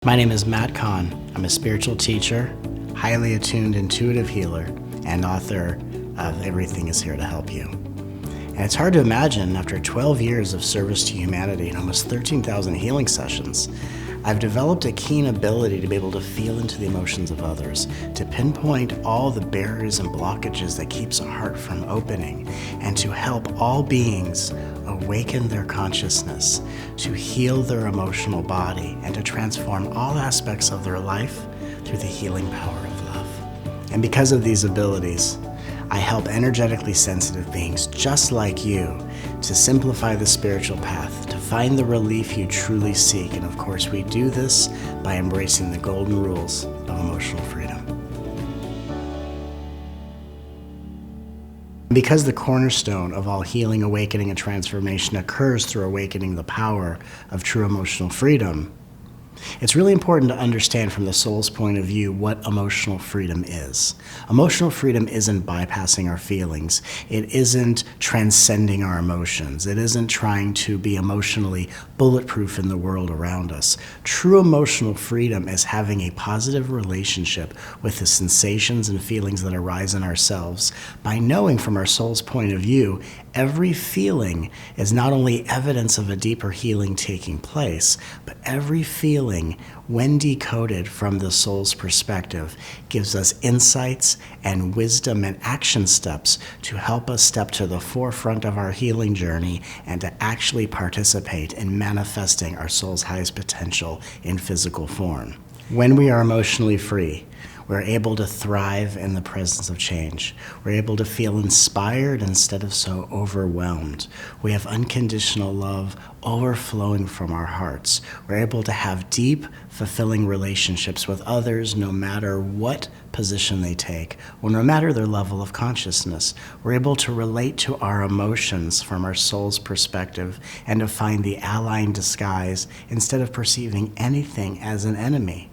My name is Matt Kahn. I'm a spiritual teacher, highly attuned intuitive healer, and author of Everything is Here to Help You. And it's hard to imagine, after 12 years of service to humanity and almost 13,000 healing sessions, I've developed a keen ability to be able to feel into the emotions of others, to pinpoint all the barriers and blockages that keeps a heart from opening, and to help all beings awaken their consciousness, to heal their emotional body, and to transform all aspects of their life through the healing power of love. And because of these abilities, I help energetically sensitive beings just like you to simplify the spiritual path, to find the relief you truly seek. And of course, we do this by embracing the golden rules of emotional freedom. Because the cornerstone of all healing, awakening, and transformation occurs through awakening the power of true emotional freedom, it's really important to understand from the soul's point of view what emotional freedom is. Emotional freedom isn't bypassing our feelings. It isn't transcending our emotions. It isn't trying to be emotionally bulletproof in the world around us. True emotional freedom is having a positive relationship with the sensations and feelings that arise in ourselves by knowing from our soul's point of view, every feeling is not only evidence of a deeper healing taking place, but every feeling, when decoded from the soul's perspective, gives us insights and wisdom and action steps to help us step to the forefront of our healing journey and to actually participate in manifesting our soul's highest potential in physical form. When we are emotionally free, we're able to thrive in the presence of change. We're able to feel inspired instead of so overwhelmed. We have unconditional love overflowing from our hearts. We're able to have deep, fulfilling relationships with others no matter what position they take or no matter their level of consciousness. We're able to relate to our emotions from our soul's perspective and to find the ally in disguise instead of perceiving anything as an enemy.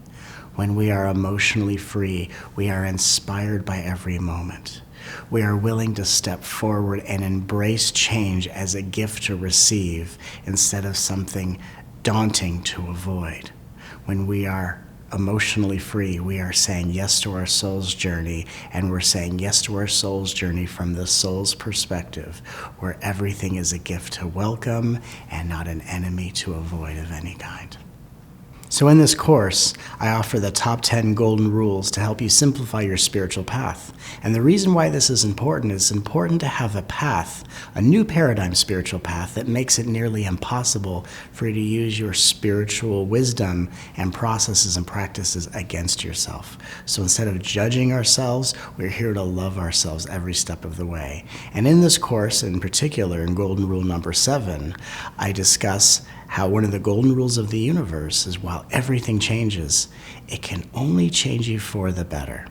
When we are emotionally free, we are inspired by every moment. We are willing to step forward and embrace change as a gift to receive instead of something daunting to avoid. When we are emotionally free, we are saying yes to our soul's journey, and we're saying yes to our soul's journey from the soul's perspective, where everything is a gift to welcome and not an enemy to avoid of any kind. So in this course, I offer the top 10 golden rules to help you simplify your spiritual path. And the reason why this is important to have a path, a new paradigm spiritual path that makes it nearly impossible for you to use your spiritual wisdom and processes and practices against yourself. So instead of judging ourselves, we're here to love ourselves every step of the way. And in this course, in particular, in golden rule number 7, I discuss how one of the golden rules of the universe is while everything changes, it can only change you for the better.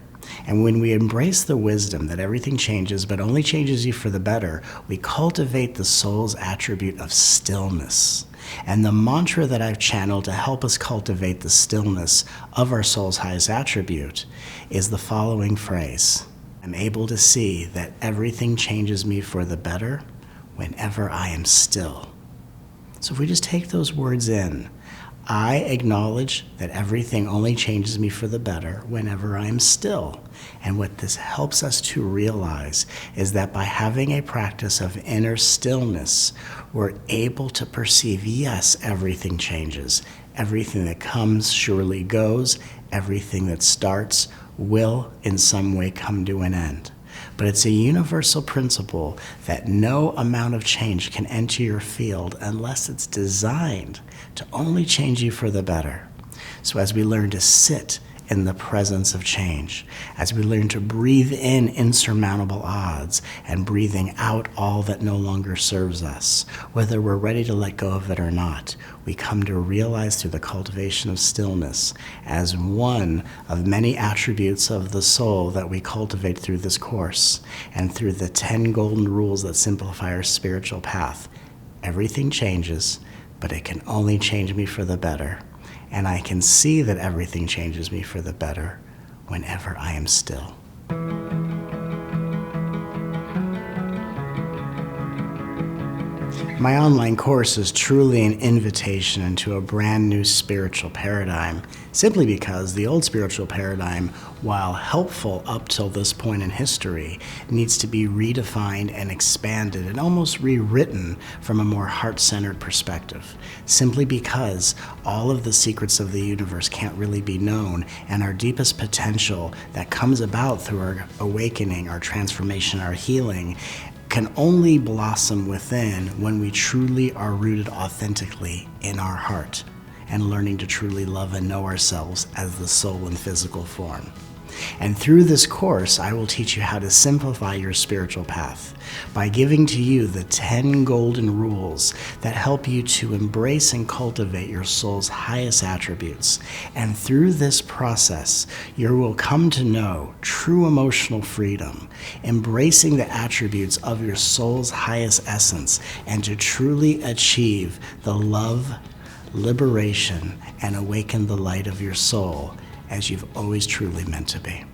And when we embrace the wisdom that everything changes but only changes you for the better, we cultivate the soul's attribute of stillness. And the mantra that I've channeled to help us cultivate the stillness of our soul's highest attribute is the following phrase: I'm able to see that everything changes me for the better whenever I am still. So if we just take those words in, I acknowledge that everything only changes me for the better whenever I am still. And what this helps us to realize is that by having a practice of inner stillness, we're able to perceive, yes, everything changes. Everything that comes surely goes. Everything that starts will in some way come to an end. But it's a universal principle that no amount of change can enter your field unless it's designed to only change you for the better. So as we learn to sit in the presence of change, as we learn to breathe in insurmountable odds and breathing out all that no longer serves us, whether we're ready to let go of it or not, we come to realize through the cultivation of stillness as one of many attributes of the soul that we cultivate through this course and through the 10 golden rules that simplify our spiritual path. Everything changes, but it can only change me for the better. And I can see that everything changes me for the better whenever I am still. My online course is truly an invitation into a brand new spiritual paradigm, simply because the old spiritual paradigm, while helpful up till this point in history, needs to be redefined and expanded and almost rewritten from a more heart-centered perspective, simply because all of the secrets of the universe can't really be known, and our deepest potential that comes about through our awakening, our transformation, our healing, can only blossom within when we truly are rooted authentically in our heart and learning to truly love and know ourselves as the soul in physical form. And through this course, I will teach you how to simplify your spiritual path by giving to you the 10 golden rules that help you to embrace and cultivate your soul's highest attributes. And through this process, you will come to know true emotional freedom, embracing the attributes of your soul's highest essence, and to truly achieve the love, liberation, and awaken the light of your soul as you've always truly meant to be.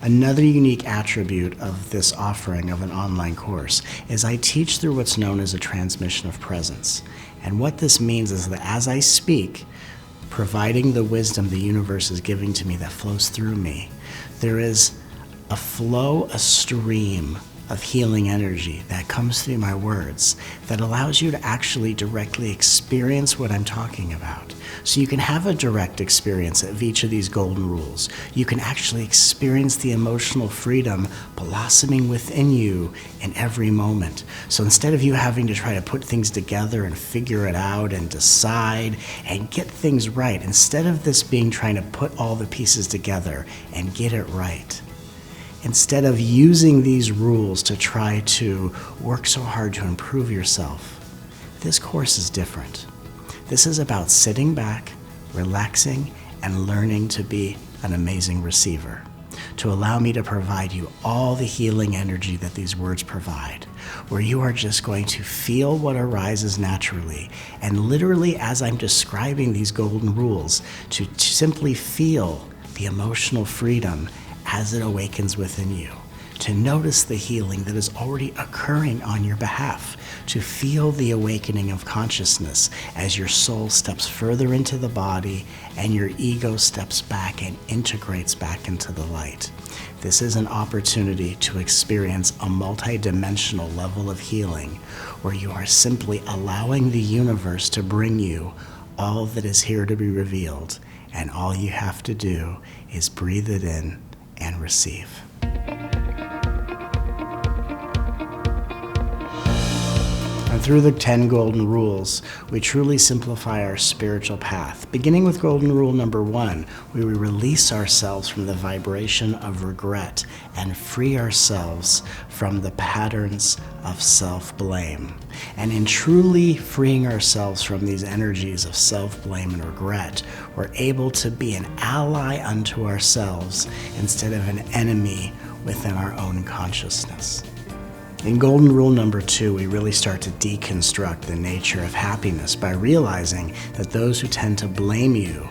Another unique attribute of this offering of an online course is I teach through what's known as a transmission of presence. And what this means is that as I speak, providing the wisdom the universe is giving to me that flows through me, there is a flow, a stream of healing energy that comes through my words that allows you to actually directly experience what I'm talking about. So you can have a direct experience of each of these golden rules. You can actually experience the emotional freedom blossoming within you in every moment. So instead of you having to try to put things together and figure it out and decide and get things right, instead of this being trying to put all the pieces together and get it right, instead of using these rules to try to work so hard to improve yourself, this course is different. This is about sitting back, relaxing, and learning to be an amazing receiver, to allow me to provide you all the healing energy that these words provide, where you are just going to feel what arises naturally, and literally as I'm describing these golden rules, to simply feel the emotional freedom as it awakens within you, to notice the healing that is already occurring on your behalf, to feel the awakening of consciousness as your soul steps further into the body and your ego steps back and integrates back into the light. This is an opportunity to experience a multidimensional level of healing where you are simply allowing the universe to bring you all that is here to be revealed, and all you have to do is breathe it in and receive. And through the 10 golden rules, we truly simplify our spiritual path. Beginning with golden rule number 1, where we release ourselves from the vibration of regret and free ourselves from the patterns of self-blame. And in truly freeing ourselves from these energies of self-blame and regret, we're able to be an ally unto ourselves instead of an enemy within our own consciousness. In golden rule number 2, we really start to deconstruct the nature of happiness by realizing that those who tend to blame you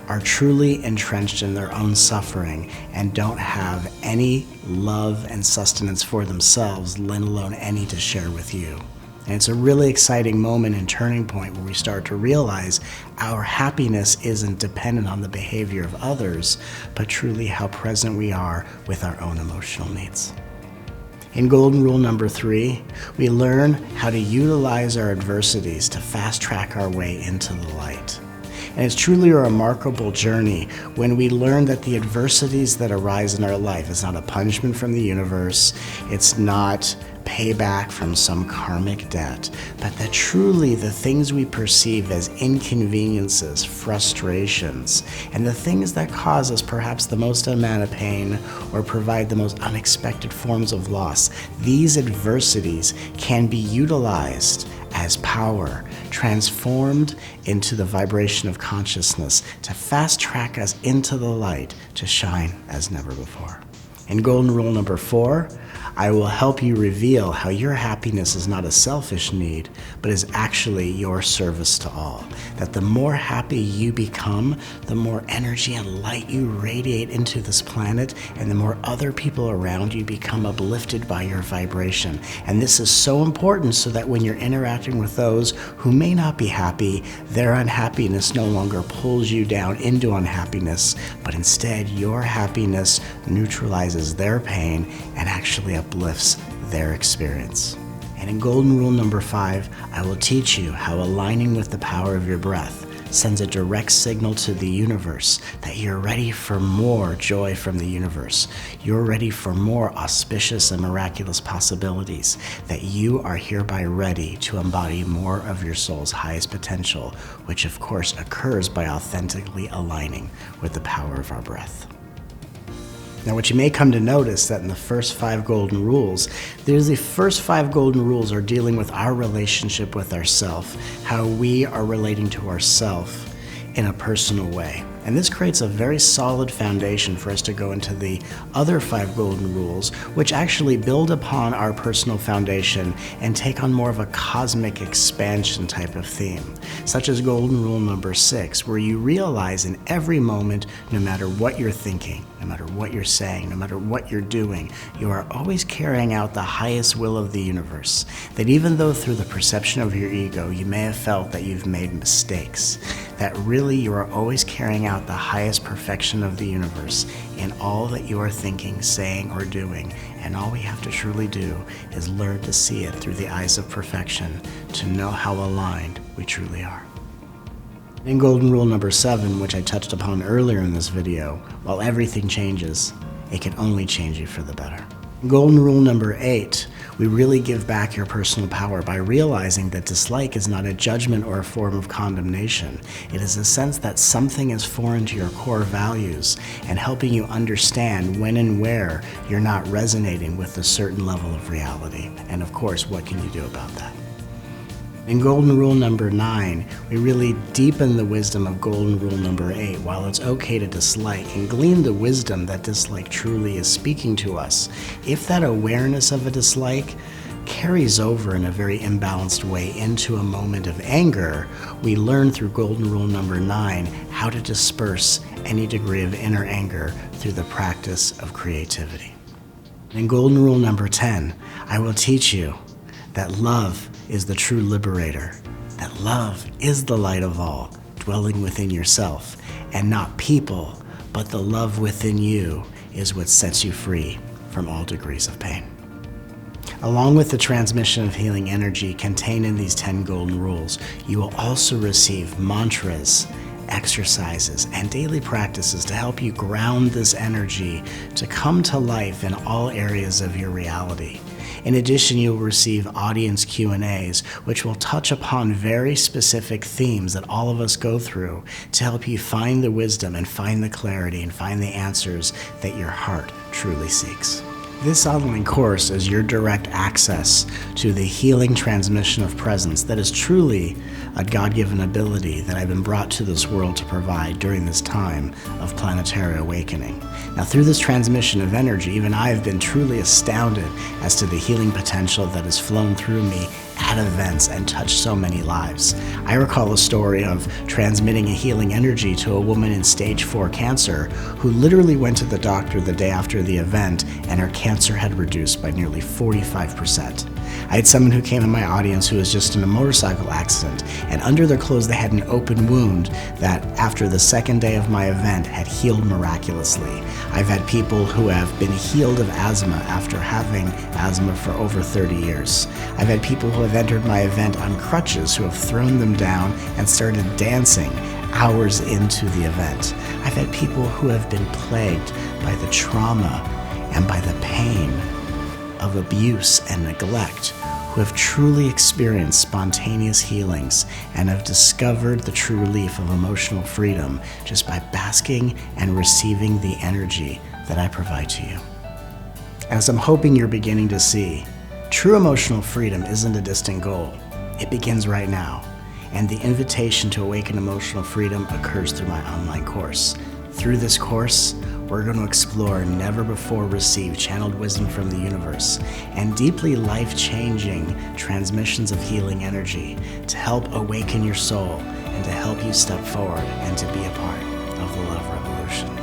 are truly entrenched in their own suffering and don't have any love and sustenance for themselves, let alone any to share with you. And it's a really exciting moment and turning point where we start to realize our happiness isn't dependent on the behavior of others, but truly how present we are with our own emotional needs. In golden rule number 3, we learn how to utilize our adversities to fast track our way into the light. And it's truly a remarkable journey when we learn that the adversities that arise in our life is not a punishment from the universe, it's not payback from some karmic debt, but that truly the things we perceive as inconveniences, frustrations, and the things that cause us perhaps the most amount of pain or provide the most unexpected forms of loss, these adversities can be utilized as power, transformed into the vibration of consciousness to fast track us into the light to shine as never before. In golden rule number 4, I will help you reveal how your happiness is not a selfish need, but is actually your service to all. That the more happy you become, the more energy and light you radiate into this planet, and the more other people around you become uplifted by your vibration. And this is so important so that when you're interacting with those who may not be happy, their unhappiness no longer pulls you down into unhappiness, but instead your happiness neutralizes their pain and actually uplifts their experience. And in golden rule number 5, I will teach you how aligning with the power of your breath sends a direct signal to the universe that you're ready for more joy from the universe. You're ready for more auspicious and miraculous possibilities, that you are hereby ready to embody more of your soul's highest potential, which of course occurs by authentically aligning with the power of our breath. Now, what you may come to notice that in the first 5 golden rules, the first 5 golden rules are dealing with our relationship with ourself, how we are relating to ourself in a personal way. And this creates a very solid foundation for us to go into the other 5 golden rules, which actually build upon our personal foundation and take on more of a cosmic expansion type of theme, such as golden rule number 6, where you realize in every moment, no matter what you're thinking, no matter what you're saying, no matter what you're doing, you are always carrying out the highest will of the universe. That even though through the perception of your ego, you may have felt that you've made mistakes, that really you are always carrying out the highest perfection of the universe in all that you are thinking, saying, or doing. And all we have to truly do is learn to see it through the eyes of perfection, to know how aligned we truly are. In golden rule number 7, which I touched upon earlier in this video, while everything changes, it can only change you for the better. In golden rule number 8, we really give back your personal power by realizing that dislike is not a judgment or a form of condemnation. It is a sense that something is foreign to your core values and helping you understand when and where you're not resonating with a certain level of reality. And of course, what can you do about that? In golden rule number 9, we really deepen the wisdom of golden rule number 8. While it's okay to dislike and glean the wisdom that dislike truly is speaking to us, if that awareness of a dislike carries over in a very imbalanced way into a moment of anger, we learn through golden rule number 9 how to disperse any degree of inner anger through the practice of creativity. In golden rule number 10, I will teach you that love is the true liberator, that love is the light of all, dwelling within yourself, and not people, but the love within you is what sets you free from all degrees of pain. Along with the transmission of healing energy contained in these 10 golden rules, you will also receive mantras, exercises, and daily practices to help you ground this energy to come to life in all areas of your reality. In addition, you'll receive audience Q&As, which will touch upon very specific themes that all of us go through to help you find the wisdom and find the clarity and find the answers that your heart truly seeks. This online course is your direct access to the healing transmission of presence that is truly a God-given ability that I've been brought to this world to provide during this time of planetary awakening. Now, through this transmission of energy, even I have been truly astounded as to the healing potential that has flown through me at events and touched so many lives. I recall a story of transmitting a healing energy to a woman in stage 4 cancer who literally went to the doctor the day after the event and her cancer had reduced by nearly 45%. I had someone who came in my audience who was just in a motorcycle accident, and under their clothes they had an open wound that after the second day of my event had healed miraculously. I've had people who have been healed of asthma after having asthma for over 30 years. I've had people who have entered my event on crutches who have thrown them down and started dancing hours into the event. I've had people who have been plagued by the trauma and by the pain of abuse and neglect, who have truly experienced spontaneous healings and have discovered the true relief of emotional freedom just by basking and receiving the energy that I provide to you. As I'm hoping you're beginning to see, true emotional freedom isn't a distant goal. It begins right now, and the invitation to awaken emotional freedom occurs through my online course, Through this course, we're going to explore never before received channeled wisdom from the universe and deeply life-changing transmissions of healing energy to help awaken your soul and to help you step forward and to be a part of the love revolution.